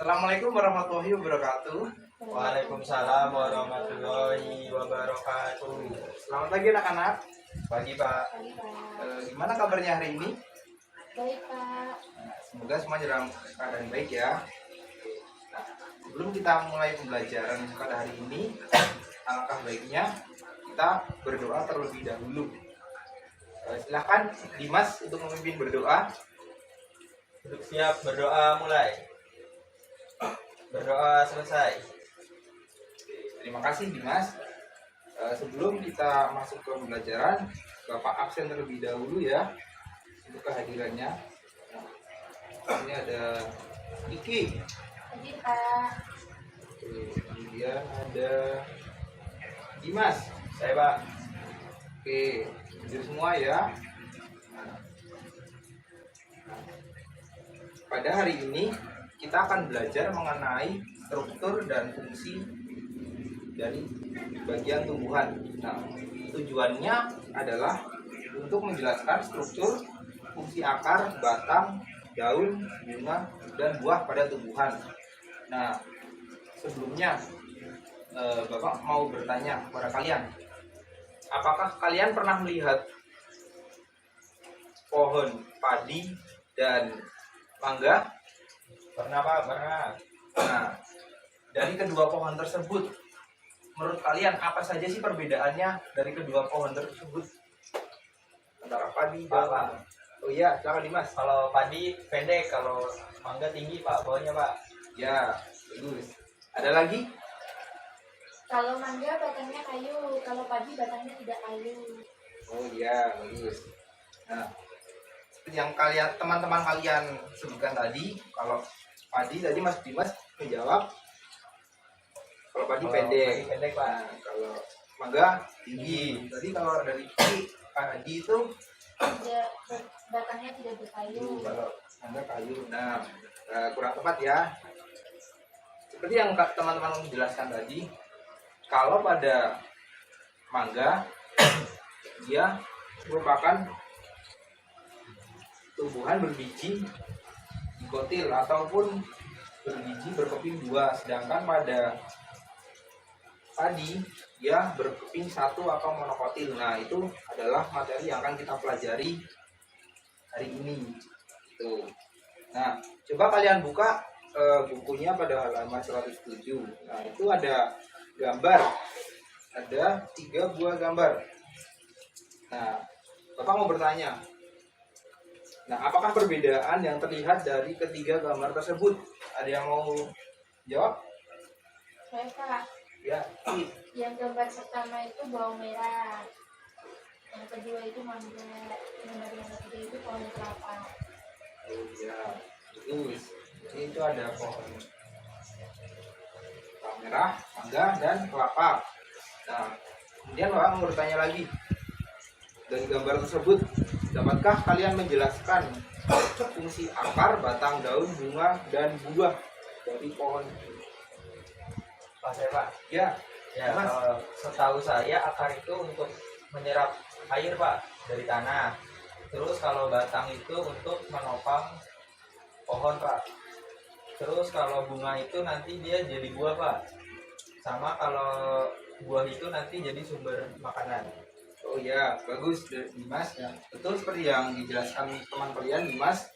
Assalamualaikum warahmatullahi wabarakatuh. Waalaikumsalam warahmatullahi wabarakatuh. Selamat pagi anak-anak. Pagi Pak. Pagi, Pak. Gimana kabarnya hari ini? Baik, Pak. Semoga semua dalam keadaan baik ya. Nah, sebelum kita mulai pembelajaran pada hari ini, alangkah baiknya kita berdoa terlebih dahulu. Silahkan Dimas untuk memimpin berdoa. Siap, berdoa mulai. Berdoa selesai. Terima kasih Dimas. Sebelum kita masuk ke pembelajaran, Bapak absen terlebih dahulu ya untuk kehadirannya. Nah, ini ada Iki. Pagi, Pak. Kemudian ada Dimas. Saya Pak. Oke, hadir semua ya. Pada hari ini kita akan belajar mengenai struktur dan fungsi dari bagian tumbuhan. Nah, tujuannya adalah untuk menjelaskan struktur, fungsi akar, batang, daun, bunga, dan buah pada tumbuhan. Nah, sebelumnya Bapak mau bertanya kepada kalian, apakah kalian pernah melihat pohon padi dan mangga? Pernah Pak, pernah. Nah, dari kedua pohon tersebut, menurut kalian apa saja sih perbedaannya dari kedua pohon tersebut? Antara padi dan Pak. Oh iya, silakan Dimas. Kalau padi pendek, kalau mangga tinggi Pak, bawahnya Pak. Ya, bagus. Ada lagi? Kalau mangga batangnya kayu, kalau padi batangnya tidak kayu. Oh iya, bagus. Nah, seperti yang teman-teman kalian sebutkan tadi, kalau padi tadi Mas Dimas menjawab kalau padi Kalau pendek. padi pendek, Pak. Nah, kalau mangga tinggi. Tadi kalau dari padi itu Batangnya tidak berkayu. kalau mangga kayu. Nah, kurang tepat ya. Seperti yang teman-teman jelaskan tadi, kalau pada mangga dia merupakan tumbuhan berbiji dikotil ataupun berbiji berkeping dua, sedangkan pada padi dia berkeping satu atau monokotil. Nah, itu adalah materi yang akan kita pelajari hari ini. Tuh. Nah, coba kalian buka bukunya pada halaman 107. Nah, itu ada gambar. Ada 3 buah gambar. Nah, Bapak mau bertanya. Nah, apakah perbedaan yang terlihat dari ketiga gambar tersebut? Ada yang mau jawab? Saya, Pak. Ya. Yang gambar pertama itu bawang merah. Yang kedua itu mangga. Gambar yang ketiga itu pohon kelapa. Oh ya, bagus. Jadi itu ada pohon merah, mangga, dan kelapa. Nah, kemudian Bapak mau bertanya lagi. Dari gambar tersebut, dapatkah kalian menjelaskan fungsi akar, batang, daun, bunga, dan buah dari pohon? Pak saya Pak. Ya, Ya, Mas. setahu saya akar itu untuk menyerap air Pak dari tanah. Terus kalau batang itu untuk menopang pohon Pak. Terus kalau bunga itu nanti dia jadi buah Pak. Sama kalau buah itu nanti jadi sumber makanan. Oh ya, bagus Dimas. Ya, betul seperti yang dijelaskan teman kalian Dimas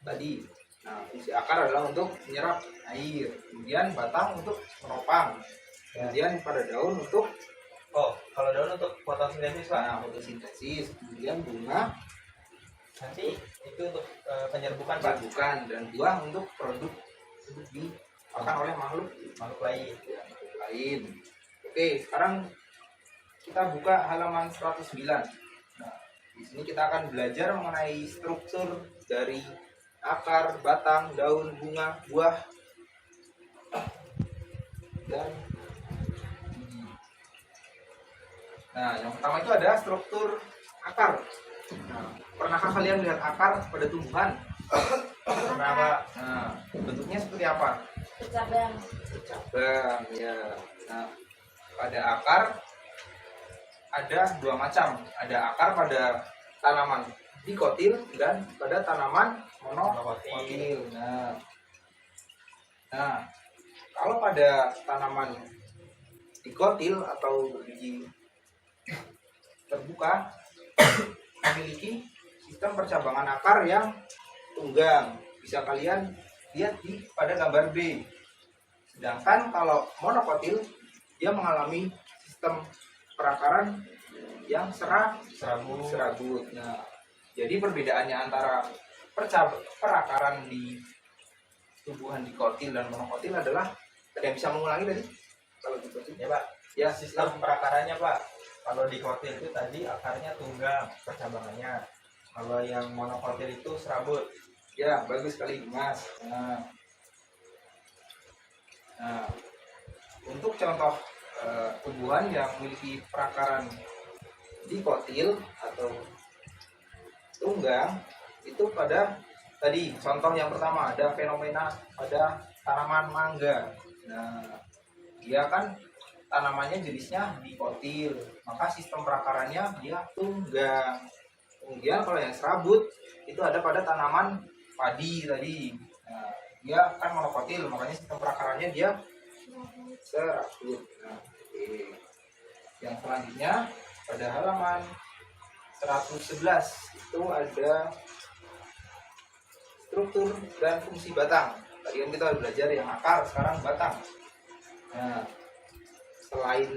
tadi. Nah, fungsi akar adalah untuk menyerap air, kemudian batang untuk menopang, kemudian pada daun untuk Kalau daun untuk fotosintesis Pak. fotosintesis, kemudian bunga Nanti itu untuk penyerbukan Pak. bukan, dan buah untuk produk untuk dimakan oleh makhluk Makhluk lain. lain. Oke, sekarang kita buka halaman 109. Nah, di sini kita akan belajar mengenai struktur dari akar, batang, daun, bunga, buah, dan biji. Nah, yang pertama itu ada struktur akar. Nah, pernahkah kalian melihat akar pada tumbuhan? Pernah Pak. Nah, bentuknya seperti apa? Bercabang. Bercabang, ya. Nah, pada akar ada 2 macam. Ada akar pada tanaman dikotil dan pada tanaman monokotil. Nah, Nah, kalau pada tanaman dikotil atau berbiji terbuka memiliki sistem percabangan akar yang tunggang. Bisa kalian lihat pada gambar B. Sedangkan kalau monokotil dia mengalami sistem perakaran yang serabut. Nah, jadi perbedaannya antara perakaran di tumbuhan dikotil dan monokotil adalah, ada yang bisa mengulangi tadi? Kalau dikotil Ya Pak, ya sistem perakarannya Pak. Kalau di kotil itu tadi akarnya tunggang percabangannya. Kalau yang monokotil itu serabut. ya bagus sekali Mas. Nah, untuk contoh tumbuhan yang memiliki perakaran dikotil atau tunggang itu pada tadi contoh yang pertama ada fenomena pada tanaman mangga. Nah, dia kan tanamannya jenisnya dikotil, maka sistem perakarannya dia tunggang. Kemudian kalau yang serabut itu ada pada tanaman padi tadi. Nah, dia kan monokotil, makanya sistem perakarannya dia serabut. Nah, oke. Yang selanjutnya pada halaman 111 itu ada struktur dan fungsi batang. Tadi kan kita belajar yang akar, sekarang batang. Nah, selain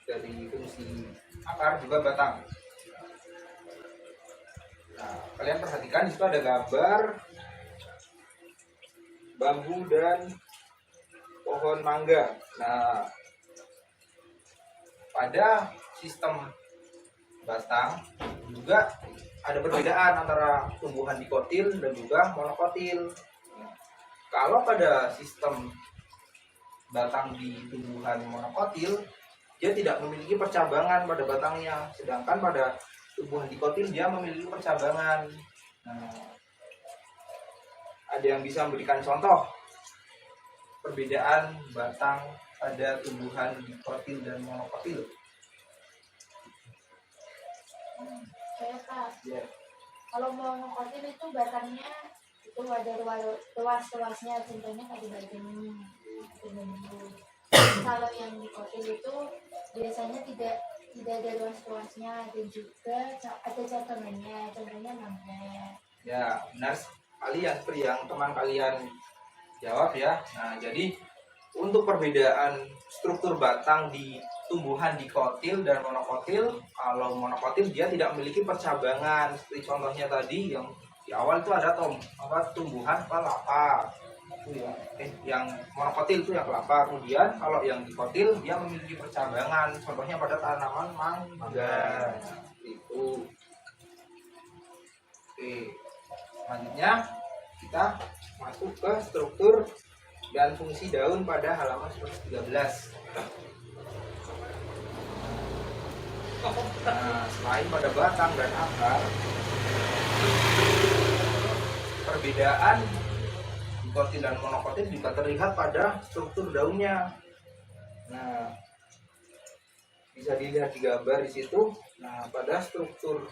dari fungsi akar juga batang. Nah, kalian perhatikan di situ ada gambar bambu dan pohon mangga. Nah, pada sistem batang juga ada perbedaan antara tumbuhan dikotil dan juga monokotil. Kalau pada sistem batang di tumbuhan monokotil, dia tidak memiliki percabangan pada batangnya, sedangkan pada tumbuhan dikotil dia memiliki percabangan. Nah, ada yang bisa memberikan contoh perbedaan batang pada tumbuhan dikotil dan monokotil? Saya Pak, Ya. kalau monokotil itu batangnya itu ada luas-luasnya, contohnya kayak di bagian ini, di bambu. Kalau yang dikotil itu biasanya tidak ada luas-luasnya dan juga ada cabangannya, contohnya mangga. Ya, benar sekali yang seperti yang teman kalian jawab ya. Nah, jadi untuk perbedaan struktur batang di tumbuhan dikotil dan monokotil, kalau monokotil dia tidak memiliki percabangan seperti contohnya tadi yang di awal itu ada tumbuhan kelapa. Itu yang monokotil itu yang kelapa. Kemudian kalau yang dikotil dia memiliki percabangan, contohnya pada tanaman mangga. Itu. Oke. Selanjutnya kita masuk ke struktur dan fungsi daun pada halaman 113. Nah, selain pada batang dan akar, perbedaan dikotil dan monokotil juga terlihat pada struktur daunnya. Nah, bisa dilihat di gambar di situ. Nah, pada struktur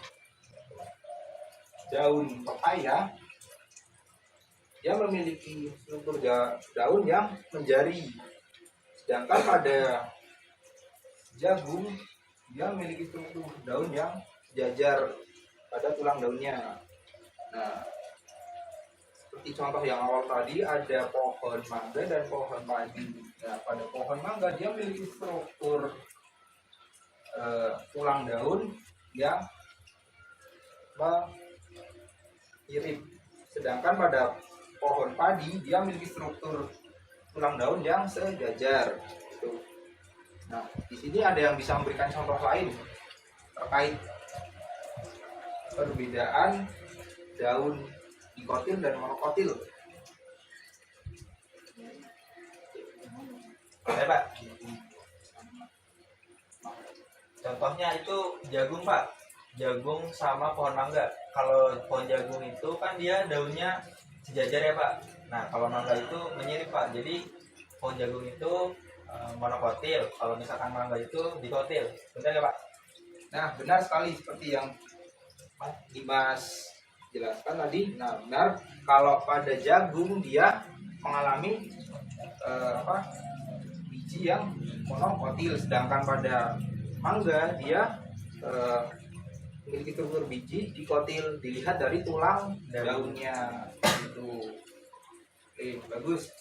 daun pepaya, dia memiliki struktur daun yang menjari. Sedangkan pada jagung, dia memiliki struktur daun yang sejajar pada tulang daunnya. Nah, seperti contoh yang awal tadi ada pohon mangga dan pohon padi. Nah, pada pohon mangga dia memiliki struktur tulang daun yang mirip. Sedangkan pada pohon padi dia memiliki struktur tulang daun yang sejajar. Gitu. Nah, di sini ada yang bisa memberikan contoh lain terkait perbedaan daun dikotil dan monokotil. Oke Pak. Contohnya itu jagung Pak. Jagung sama pohon mangga. Kalau pohon jagung itu kan dia daunnya sejajar ya Pak. Nah kalau mangga itu menyirip Pak. Jadi pohon jagung itu monokotil. Kalau misalkan mangga itu dikotil. Benar ya Pak? Nah, benar sekali seperti yang Dimas jelaskan tadi. Nah, benar kalau pada jagung dia mengalami biji yang monokotil, sedangkan pada mangga dia memiliki struktur biji dikotil, dilihat dari tulang daunnya gitu. Oke, bagus.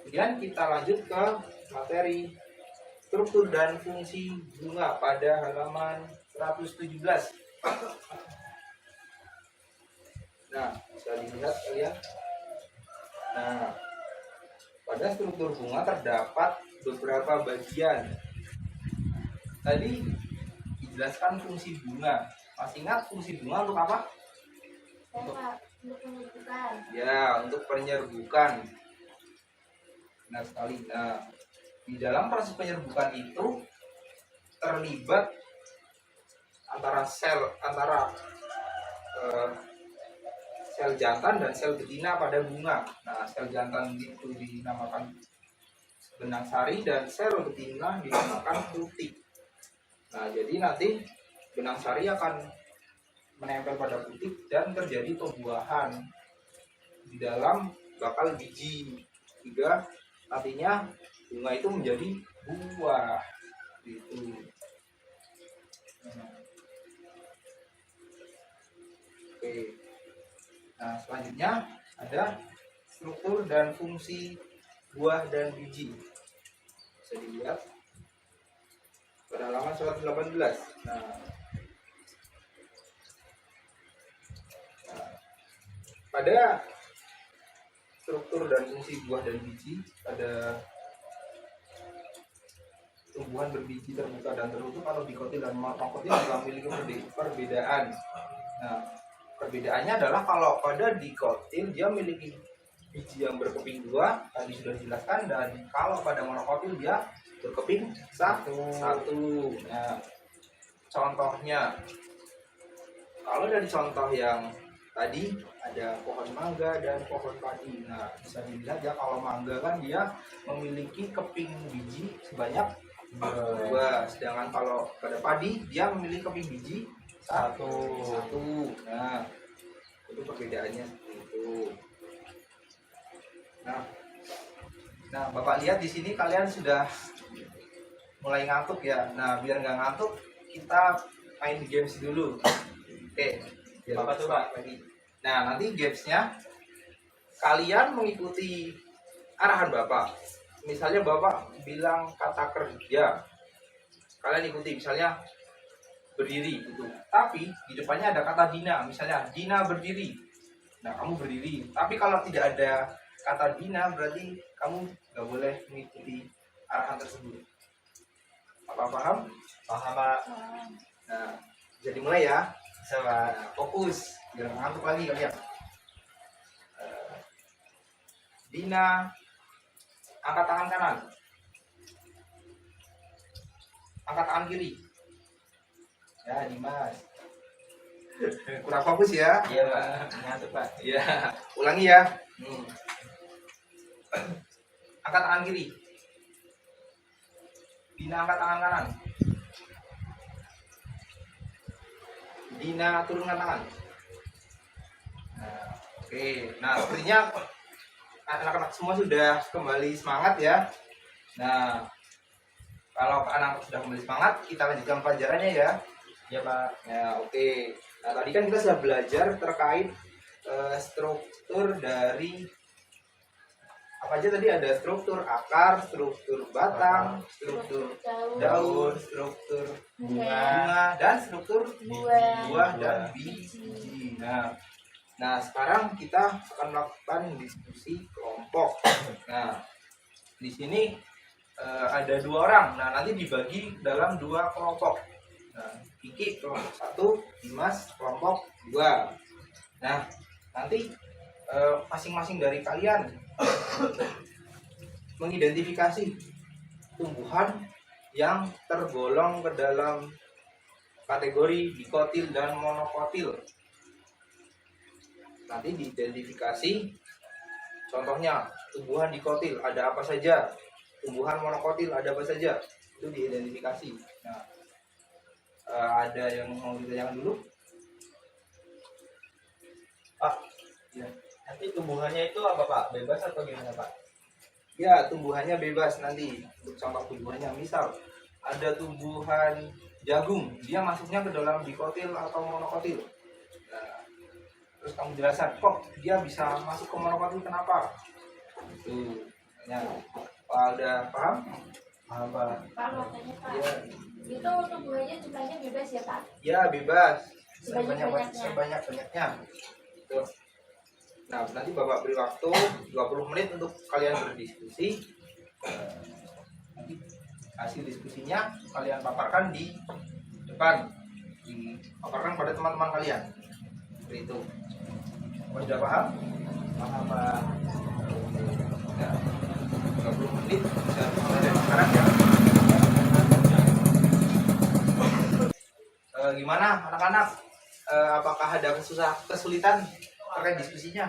Kemudian kita lanjut ke materi struktur dan fungsi bunga pada halaman 117. Nah, bisa dilihat kalian. Nah, pada struktur bunga terdapat beberapa bagian. Tadi dijelaskan fungsi bunga. Masih ingat fungsi bunga untuk apa? Saya Pak, untuk penyerbukan. Ya, untuk penyerbukan. Benar sekali. Nah, di dalam proses penyerbukan itu terlibat antara sel jantan dan sel betina pada bunga. Nah, sel jantan itu dinamakan benang sari dan sel betina dinamakan putik. Nah, jadi nanti benang sari akan menempel pada putik dan terjadi pembuahan di dalam bakal biji, hingga nantinya bunga itu menjadi buah gitu. Oke. Nah, selanjutnya ada struktur dan fungsi buah dan biji. Bisa dilihat pada halaman 118. Pada struktur dan fungsi buah dan biji, pada tumbuhan berbiji terbuka dan tertutup atau dikotil dan monokotil juga memiliki perbedaan. Nah, perbedaannya adalah kalau pada dikotil dia memiliki biji yang berkeping dua, tadi sudah dijelaskan, dan kalau pada monokotil dia berkeping satu. Nah, contohnya, kalau dari contoh yang tadi ada pohon mangga dan pohon padi. Nah, bisa dilihat ya, kalau mangga kan dia memiliki keping biji sebanyak dua, sedangkan kalau pada padi dia memiliki keping biji satu. Nah, itu perbedaannya seperti itu. Nah, Bapak lihat di sini kalian sudah mulai ngantuk ya. Nah, biar nggak ngantuk, kita main games dulu. Oke, biar Bapak coba lagi. Nah, nanti gamesnya kalian mengikuti arahan Bapak. Misalnya Bapak bilang kata kerja, kalian ikuti, misalnya berdiri gitu. Tapi di depannya ada kata Dina, misalnya Dina berdiri. Nah, kamu berdiri. Tapi kalau tidak ada kata Dina, berarti kamu nggak boleh mengikuti arahan tersebut. Apa paham? Paham Pak? Nah, jadi mulai ya. Bisa Pak. Nah, fokus, biar ngantuk lagi kalian. Dina, angkat tangan kanan. Angkat tangan kiri. Ya, Dimas. Kurang fokus ya. Iya Pak, ngantuk Pak. Ya, ulangi ya. Angkat tangan kiri. Dina angkat tangan kanan. Dina turunkan tangan. Nah, oke. Nah, sepertinya anak-anak semua sudah kembali semangat ya. Nah, kalau anak sudah kembali semangat, kita lanjutkan pelajarannya ya. Iya Pak. Ya, oke. Nah, tadi kan kita sudah belajar terkait struktur dari apa aja tadi, ada struktur akar, struktur batang, struktur daun, struktur bunga, dan struktur buah dan biji. Nah, sekarang kita akan melakukan diskusi kelompok. Nah, di sini ada dua orang. Nah, nanti dibagi dalam dua kelompok. Nah, Kiki kelompok 1, Dimas kelompok 2. Nah, nanti masing-masing dari kalian mengidentifikasi tumbuhan yang tergolong ke dalam kategori dikotil dan monokotil. Nanti diidentifikasi, contohnya tumbuhan dikotil ada apa saja, tumbuhan monokotil ada apa saja, itu diidentifikasi. Nah, ada yang mau ditanyakan dulu? Pak, Ya. Nanti tumbuhannya itu apa Pak? Bebas atau gimana Pak? Ya, tumbuhannya bebas nanti untuk contoh tumbuhannya. Misal ada tumbuhan jagung, dia masuknya ke dalam dikotil atau monokotil. Nah, terus kamu jelaskan kok dia bisa masuk ke monokotil kenapa? Itu. Ya, ada paham? Paham Pak. Pak, makanya Pak. Ya, Itu tumbuhannya jumlahnya bebas ya Pak? ya bebas. Sebanyak-banyaknya. Sebanyak-banyaknya. Tuh. Nah, nanti Bapak beri waktu 20 menit untuk kalian berdiskusi. Nanti hasil diskusinya kalian paparkan di depan. Dipaparkan pada teman-teman kalian. Seperti itu. Sudah paham? Paham Pak. Nah, 30 menit bisa mulai dari sekarang ya. Gimana anak-anak? Apakah ada kesulitan terkait diskusinya?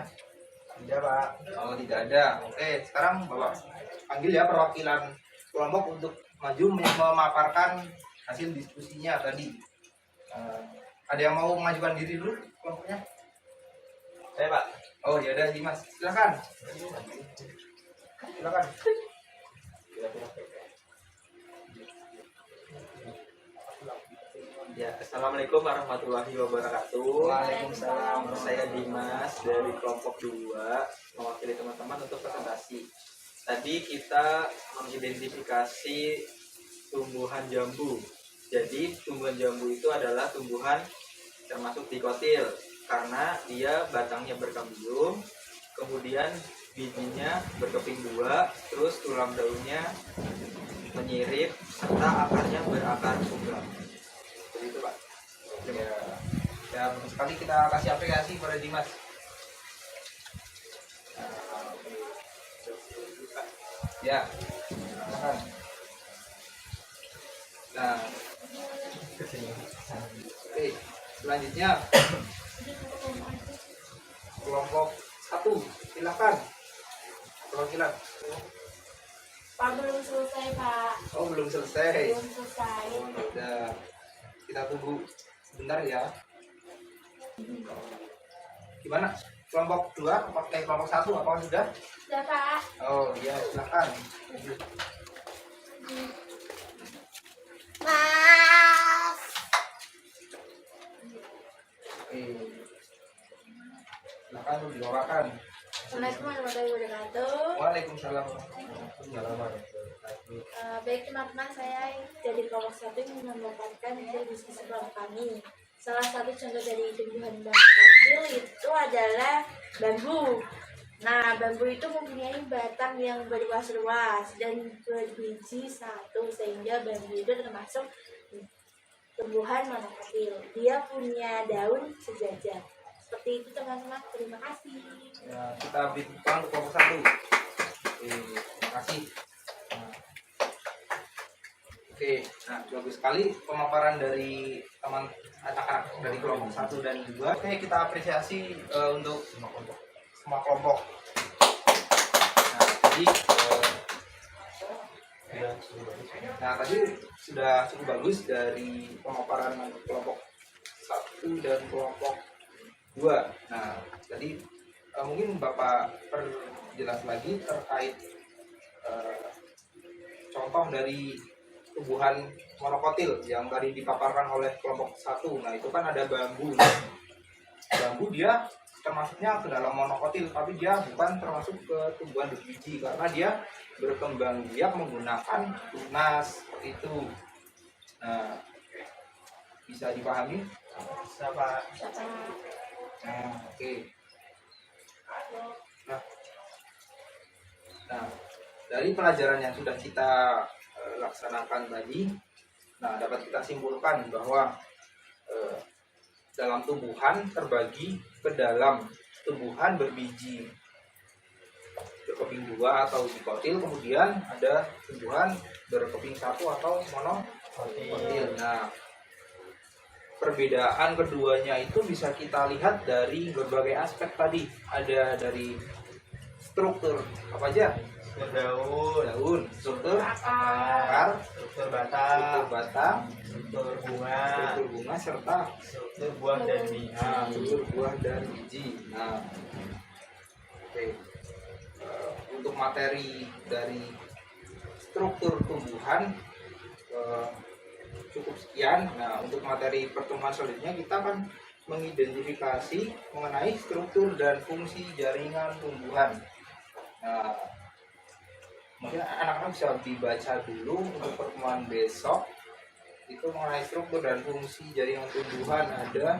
Tidak Pak. Oh, tidak ada. Oke, sekarang Bapak panggil ya perwakilan kelompok untuk maju memaparkan hasil diskusinya tadi. Ada yang mau mengajukan diri dulu kelompoknya? Saya Pak. Oh, ya ada Dimas. Silakan. Silakan. Ya, Assalamualaikum warahmatullahi wabarakatuh. Waalaikumsalam. Saya Dimas dari kelompok 2, mewakili teman-teman untuk presentasi. Tadi kita mengidentifikasi tumbuhan jambu. Jadi tumbuhan jambu itu adalah tumbuhan termasuk dikotil karena dia batangnya berkembang, kemudian bijinya berkeping 2, terus tulang daunnya menyirip serta akarnya berakar tunggal. Seperti itu Pak. Ya, ya betul sekali, kita kasih aplikasi pada Dimas. Ya, silakan. Nah, oke, selanjutnya kelompok 1, silakan. Perwakilan. Pak, belum selesai Pak. Oh, belum selesai. Belum selesai. Oh, udah. Kita tunggu sebentar ya. Gimana? Kelompok 2, kelompok 1 apakah sudah? Sudah Pak. Oh, iya, silakan. Mas. Oke. Silakan lu dibawakan. Assalamualaikum warahmatullahi wabarakatuh. Waalaikumsalam. Baik teman-teman, saya dari kelompok 1 ingin memaparkan hasil diskusi kelompok kami. Salah satu contoh dari tumbuhan monokotil itu adalah bambu. Nah, bambu itu mempunyai batang yang berluas-luas dan berbiji satu, sehingga bambu itu termasuk tumbuhan monokotil. Dia punya daun sejajar. Seperti itu teman-teman, terima kasih. Ya, kita beri tepuk tangan untuk kelompok 1. Terima kasih. Oke, nah bagus sekali pemaparan dari teman anak-anak dari kelompok 1 dan 2. Oke, kita apresiasi untuk semua kelompok. Nah, tadi sudah cukup bagus dari pemaparan kelompok 1 dan kelompok 2. Nah, tadi mungkin Bapak perjelas lagi terkait contoh dari tumbuhan monokotil yang tadi dipaparkan oleh kelompok 1. Nah, itu kan ada bambu. Bambu dia termasuknya ke dalam monokotil, tapi dia bukan termasuk ke tumbuhan berbiji karena dia berkembang biak menggunakan tunas seperti itu. Nah, bisa dipahami? Siapa? Nah, oke. Nah, dari pelajaran yang sudah kita laksanakan tadi, nah dapat kita simpulkan bahwa dalam tumbuhan terbagi ke dalam tumbuhan berbiji berkeping 2 atau dikotil, kemudian ada tumbuhan berkeping 1 atau monokotil. Nah, perbedaan keduanya itu bisa kita lihat dari berbagai aspek tadi. Ada dari struktur apa aja? Daun, struktur akar, struktur struktur batang, batang, struktur struktur bunga serta struktur buah dan biji. struktur buah dan biji. Nah, Oke. Untuk materi dari struktur tumbuhan cukup sekian. Nah, untuk materi pertemuan selanjutnya kita akan mengidentifikasi mengenai struktur dan fungsi jaringan tumbuhan. Nah, mungkin anak-anak bisa dibaca dulu untuk pertemuan besok itu mengenai struktur dan fungsi jaringan tumbuhan. Ada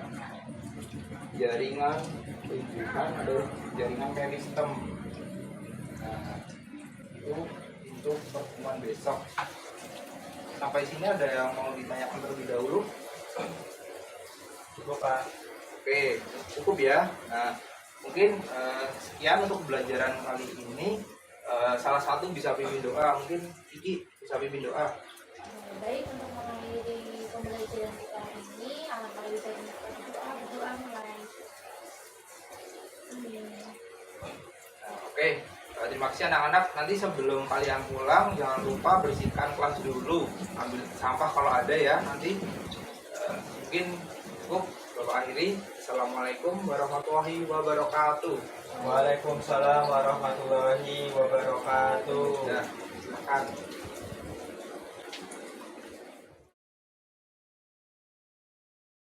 jaringan tumbuhan, ada jaringan meristem. Nah, itu untuk pertemuan besok. Sampai sini ada yang mau ditanyakan terlebih dahulu? Cukup Pak. Oke, cukup ya. Nah, mungkin sekian untuk pembelajaran kali ini. Salah satu bisa pimpin doa, mungkin Kiki bisa pimpin doa. Baik, untuk mengakhiri pembelajaran kita hari ini, alangkah lebih baiknya kita berdoa mulai. Oke, terima kasih anak-anak. Nanti sebelum kalian pulang, jangan lupa bersihkan kelas dulu. Ambil sampah kalau ada ya. Nanti mungkin cukup. Bapak akhiri. Assalamualaikum warahmatullahi wabarakatuh. Waalaikumsalam warahmatullahi wabarakatuh. Ya, silakan.